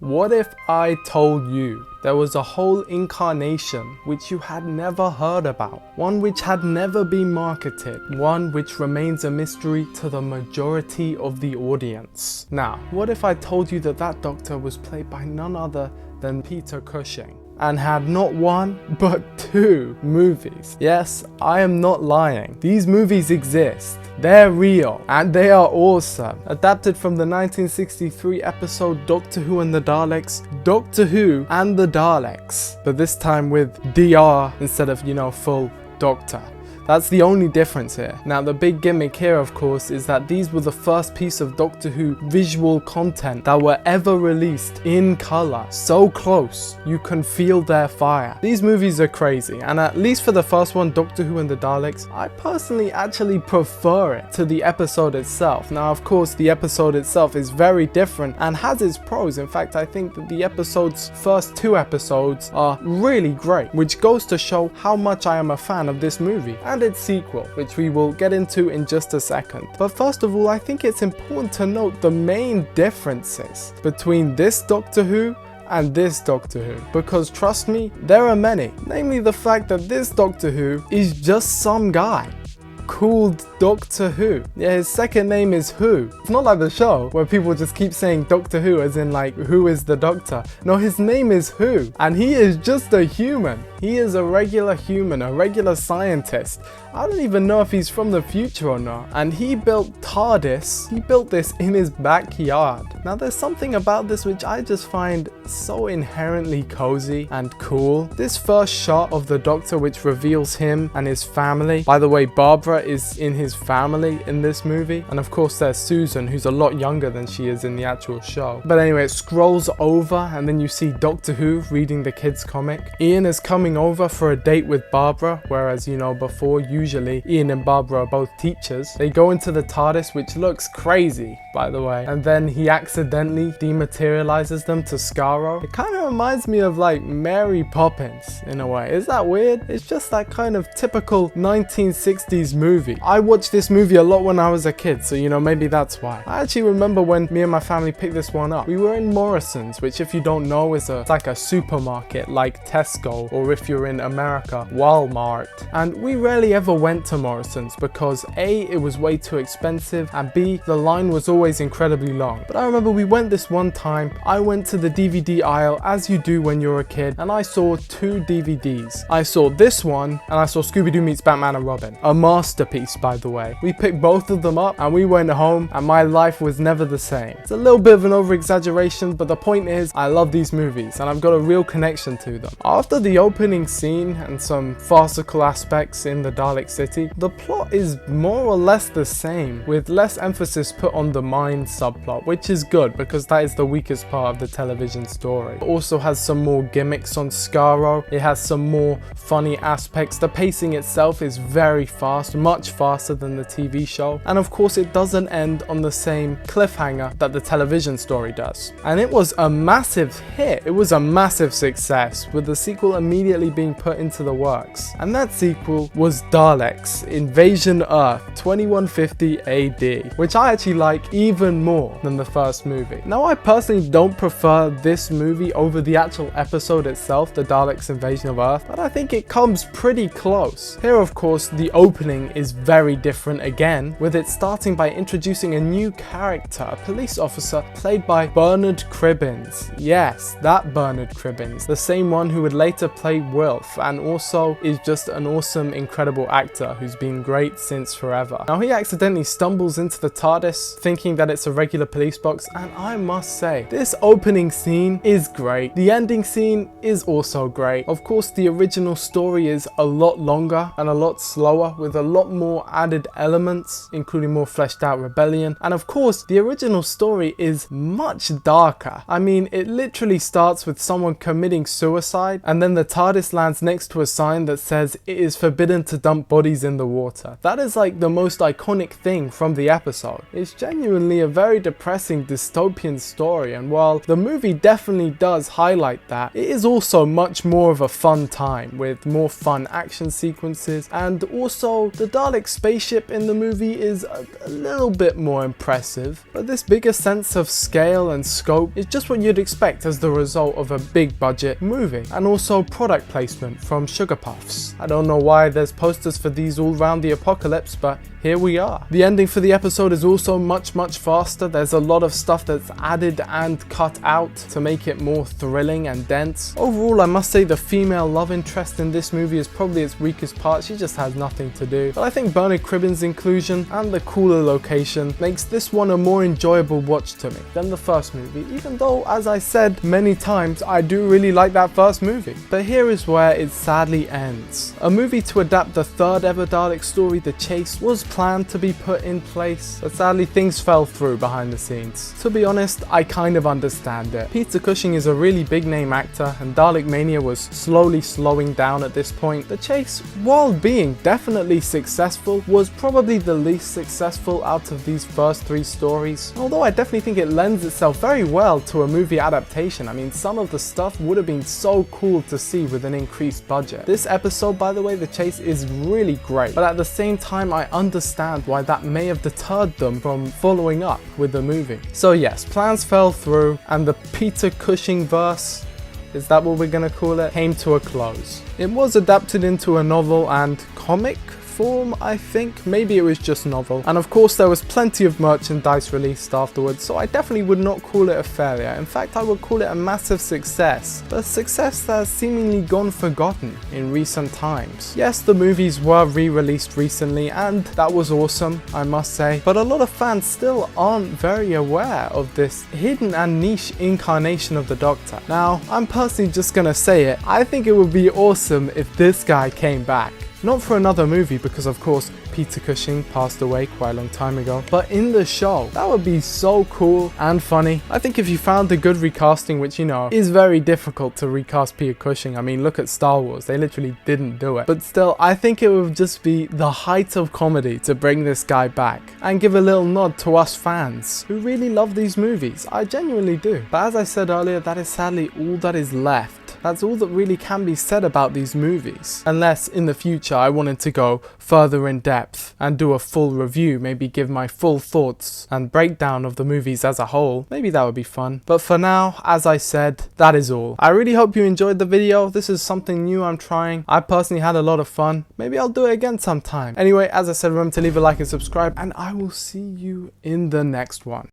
What if I told you there was a whole incarnation which you had never heard about? One which had never been marketed. One which remains a mystery to the majority of the audience. Now, what if I told you that that Doctor was played by none other than Peter Cushing, and had not one, but 2 movies? Yes, I am not lying. These movies exist. They're real, and they are awesome. Adapted from the 1963 episode Doctor Who and the Daleks, Doctor Who and the Daleks. But this time with DR instead of, full Doctor. That's the only difference here. Now, the big gimmick here, of course, is that these were the first piece of Doctor Who visual content that were ever released in color. So close, you can feel their fire. These movies are crazy, and at least for the first one, Doctor Who and the Daleks, I personally actually prefer it to the episode itself. Now, of course, the episode itself is very different and has its pros. In fact, I think that the first 2 episodes are really great, which goes to show how much I am a fan of this movie and its sequel, which we will get into in just a second. But first of all, I think it's important to note the main differences between this Doctor Who and this Doctor Who, because trust me, there are many. Namely the fact that this Doctor Who is just some guy called Doctor Who. Yeah, his second name is Who. It's not like the show where people just keep saying Doctor Who as in like, who is the Doctor? No, his name is Who, and he is just a human. He is a regular human, a regular scientist. I don't even know if he's from the future or not. And he built TARDIS. He built this in his backyard. Now, there's something about this which I just find so inherently cozy and cool. This first shot of the Doctor, which reveals him and his family. By the way, Barbara is in his family in this movie. And of course, there's Susan, who's a lot younger than she is in the actual show. But anyway, it scrolls over and then you see Doctor Who reading the kids' comic. Ian is coming over for a date with Barbara, whereas before, usually Ian and Barbara are both teachers. They go into the TARDIS, which looks crazy, by the way, and then he accidentally dematerializes them to Skaro. It kind of reminds me of like Mary Poppins in a way. Is that weird? It's just that kind of typical 1960s movie. I watched this movie a lot when I was a kid, so maybe that's why. I actually remember when me and my family picked this one up. We were in Morrison's, which if you don't know is it's like a supermarket like Tesco, or if you're in America, Walmart. And we rarely ever went to Morrison's because A, it was way too expensive, and B, the line was always incredibly long. But I remember we went this one time. I went to the DVD aisle as you do when you're a kid, and I saw 2 DVDs. I saw this one and I saw Scooby-Doo meets Batman and Robin. A masterpiece, by the way. We picked both of them up and we went home and my life was never the same. It's a little bit of an over-exaggeration, but the point is I love these movies and I've got a real connection to them. After the opening scene and some farcical aspects in the Dalek city, the plot is more or less the same, with less emphasis put on the mind subplot, which is good because that is the weakest part of the television story. It also has some more gimmicks on Skaro. It has some more funny aspects. The pacing itself is very fast, much faster than the TV show, and of course it doesn't end on the same cliffhanger that the television story does. And it was a massive hit. It was a massive success, with the sequel immediately being put into the works. And that sequel was Daleks Invasion Earth 2150 AD, which I actually like even more than the first movie. Now, I personally don't prefer this movie over the actual episode itself, the Daleks Invasion of Earth, but I think it comes pretty close. Here, of course, the opening is very different again, with it starting by introducing a new character, a police officer played by Bernard Cribbins. Yes, that Bernard Cribbins, the same one who would later play Wilf, and also is just an awesome, incredible actor who's been great since forever. Now, he accidentally stumbles into the TARDIS thinking that it's a regular police box, and I must say, this opening scene is great. The ending scene is also great. Of course, the original story is a lot longer and a lot slower, with a lot more added elements, including more fleshed out rebellion. And of course, the original story is much darker. I mean, it literally starts with someone committing suicide, and then the TARDIS lands next to a sign that says it is forbidden to dump dump bodies in the water. That is like the most iconic thing from the episode. It's genuinely a very depressing dystopian story, and while the movie definitely does highlight that, it is also much more of a fun time with more fun action sequences, and also the Dalek spaceship in the movie is a little bit more impressive, but this bigger sense of scale and scope is just what you'd expect as the result of a big budget movie, and also product placement from Sugar Puffs. I don't know why there's posters for these all around the apocalypse, but here we are. The ending for the episode is also much faster. There's a lot of stuff that's added and cut out to make it more thrilling and dense. Overall, I must say the female love interest in this movie is probably its weakest part. She just has nothing to do. But I think Bernard Cribbin's inclusion and the cooler location makes this one a more enjoyable watch to me than the first movie, even though, as I said many times, I do really like that first movie. But here is where it sadly ends. A movie to adapt the third ever Dalek story, The Chase, was planned to be put in place, but sadly things fell through behind the scenes. To be honest, I kind of understand it. Peter Cushing is a really big name actor, and Dalek Mania was slowly slowing down at this point. The Chase, while being definitely successful, was probably the least successful out of these first three stories, although I definitely think it lends itself very well to a movie adaptation. I mean, some of the stuff would have been so cool to see with an increased budget. This episode, by the way, The Chase, is really great, but at the same time I understand why that may have deterred them from following up with the movie. So yes, plans fell through, and the Peter Cushing verse, is that what we're gonna call it, came to a close. It was adapted into a novel and comic form, I think. Maybe it was just novel. And of course there was plenty of merchandise released afterwards, so I definitely would not call it a failure. In fact, I would call it a massive success. But a success that has seemingly gone forgotten in recent times. Yes, the movies were re-released recently, and that was awesome, I must say. But a lot of fans still aren't very aware of this hidden and niche incarnation of the Doctor. Now, I'm personally just gonna say it, I think it would be awesome if this guy came back. Not for another movie, because of course Peter Cushing passed away quite a long time ago, but in the show. That would be so cool and funny. I think if you found a good recasting, which you know is very difficult to recast Peter Cushing. I mean, look at Star Wars, they literally didn't do it. But still, I think it would just be the height of comedy to bring this guy back and give a little nod to us fans who really love these movies. I genuinely do. But as I said earlier, that is sadly all that is left. That's all that really can be said about these movies. Unless in the future I wanted to go further in depth and do a full review, maybe give my full thoughts and breakdown of the movies as a whole. Maybe that would be fun. But for now, as I said, that is all. I really hope you enjoyed the video. This is something new I'm trying. I personally had a lot of fun. Maybe I'll do it again sometime. Anyway, as I said, remember to leave a like and subscribe, and I will see you in the next one.